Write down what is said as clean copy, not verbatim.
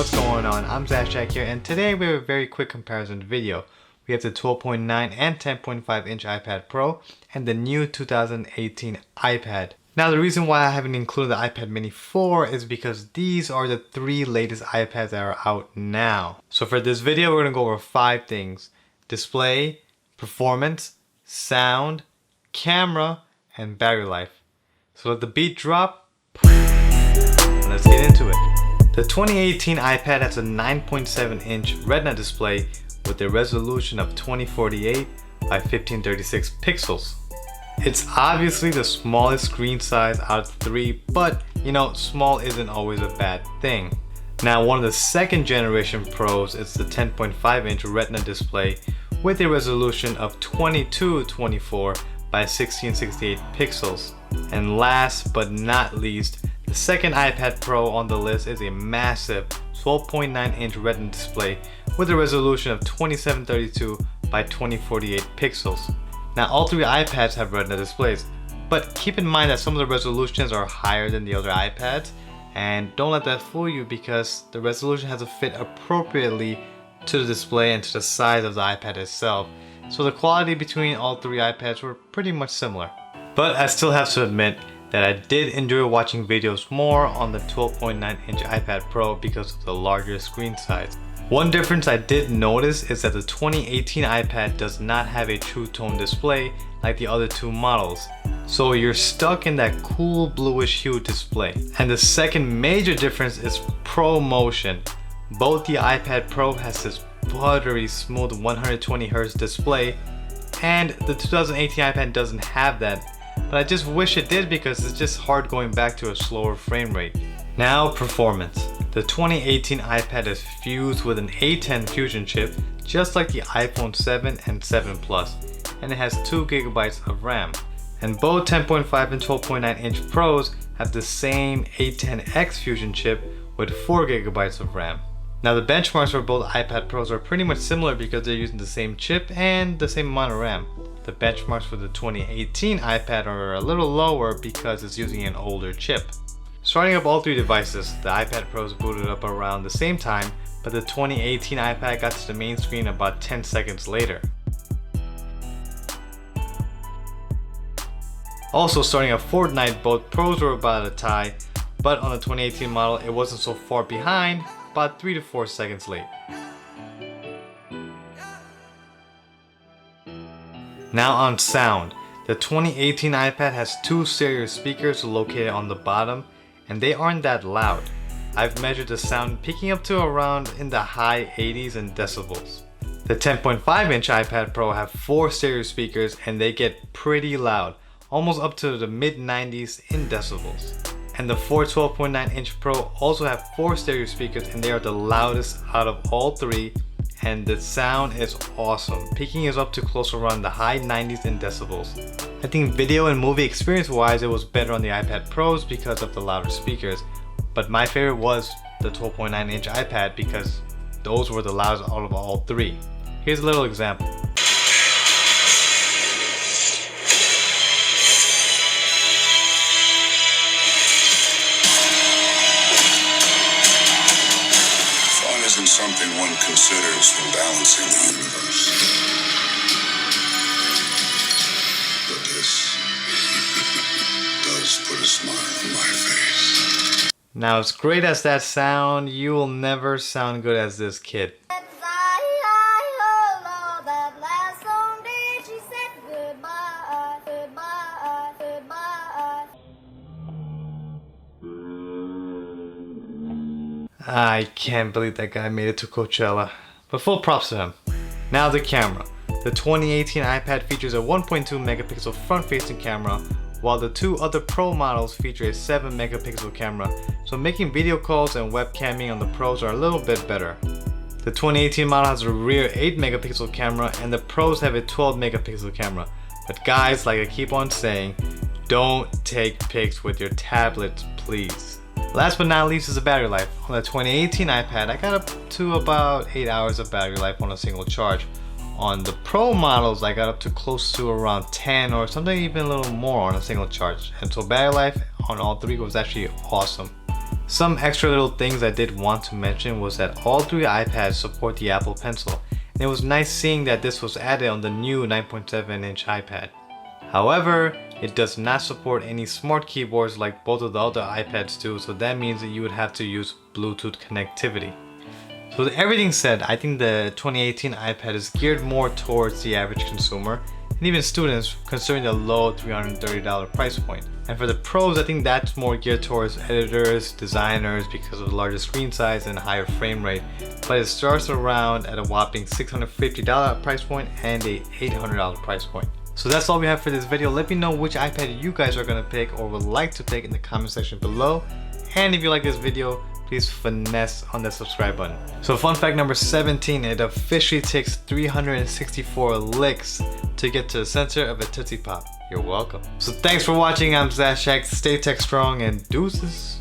What's going on? I'm Shakib here, and today we have a very quick comparison video. We have the 12.9 and 10.5 inch iPad Pro and the new 2018 iPad. Now the reason why I haven't included the iPad Mini 4 is because these are the 3 latest iPads that are out now. So for this video we're going to go over 5 things: display, performance, sound, camera, and battery life. So let the beat drop, and let's get into it. The 2018 iPad has a 9.7 inch Retina display with a resolution of 2048 by 1536 pixels. It's obviously the smallest screen size out of the 3, but you know, small isn't always a bad thing. Now one of the second generation Pros is the 10.5 inch Retina display with a resolution of 2224 by 1668 pixels. And last but not least, the second iPad Pro on the list is a massive 12.9 inch Retina display with a resolution of 2732 by 2048 pixels. Now all 3 iPads have Retina displays, but keep in mind that some of the resolutions are higher than the other iPads, and don't let that fool you because the resolution has to fit appropriately to the display and to the size of the iPad itself. So the quality between all 3 iPads were pretty much similar. But I still have to admit that I did enjoy watching videos more on the 12.9 inch iPad Pro because of the larger screen size. One difference I did notice is that the 2018 iPad does not have a true tone display like the other 2 models. So you're stuck in that cool bluish hue display. And the second major difference is Pro Motion. Both the iPad Pro has this buttery smooth 120Hz display, and the 2018 iPad doesn't have that. But I just wish it did because it's just hard going back to a slower frame rate. Now performance. The 2018 iPad is fused with an A10 Fusion chip just like the iPhone 7 and 7 Plus, and it has 2GB of RAM. And both 10.5 and 12.9 inch Pros have the same A10X Fusion chip with 4GB of RAM. Now the benchmarks for both iPad Pros are pretty much similar because they're using the same chip and the same amount of RAM. The benchmarks for the 2018 iPad are a little lower because it's using an older chip. Starting up all 3 devices, the iPad Pros booted up around the same time, but the 2018 iPad got to the main screen about 10 seconds later. Also starting up Fortnite, both Pros were about a tie, but on the 2018 model it wasn't so far behind, about 3 to 4 seconds late. Now on sound, the 2018 iPad has 2 stereo speakers located on the bottom, and they aren't that loud. I've measured the sound peaking up to around in the high 80s in decibels. The 10.5 inch iPad Pro have 4 stereo speakers and they get pretty loud, almost up to the mid 90s in decibels. And the 4 12.9 inch Pro also have 4 stereo speakers and they are the loudest out of all 3, and the sound is awesome. Peaking is up to close around the high 90s in decibels. I think video and movie experience wise it was better on the iPad Pros because of the louder speakers, but my favorite was the 12.9 inch iPad because those were the loudest out of all 3. Here's a little example. Something one considers when balancing the universe. But this does put a smile on my face. Now as great as that sound, you will never sound good as this kid. I can't believe that guy made it to Coachella, but full props to him. Now the camera. The 2018 iPad features a 1.2 megapixel front-facing camera, while the 2 other Pro models feature a 7 megapixel camera, so making video calls and webcamming on the Pros are a little bit better. The 2018 model has a rear 8 megapixel camera and the Pros have a 12 megapixel camera. But guys, like I keep on saying, don't take pics with your tablets, please. Last but not least is the battery life. On the 2018 iPad, I got up to about 8 hours of battery life on a single charge. On the Pro models, I got up to close to around 10 or something even a little more on a single charge. And so battery life on all 3 was actually awesome. Some extra little things I did want to mention was that all 3 iPads support the Apple Pencil, and it was nice seeing that this was added on the new 9.7-inch iPad. However, it does not support any smart keyboards like both of the other iPads do, so that means that you would have to use Bluetooth connectivity. So with everything said, I think the 2018 iPad is geared more towards the average consumer and even students, considering the low $330 price point. And for the pros, I think that's more geared towards editors, designers because of the larger screen size and higher frame rate. But it starts around at a whopping $650 price point and a $800 price point. So that's all we have for this video. Let me know which iPad you guys are gonna pick or would like to pick in the comment section below. And if you like this video, please finesse on the subscribe button. So fun fact number 17, it officially takes 364 licks to get to the center of a Tootsie Pop. You're welcome. So thanks for watching. I'm Sayzad. Stay tech strong and deuces.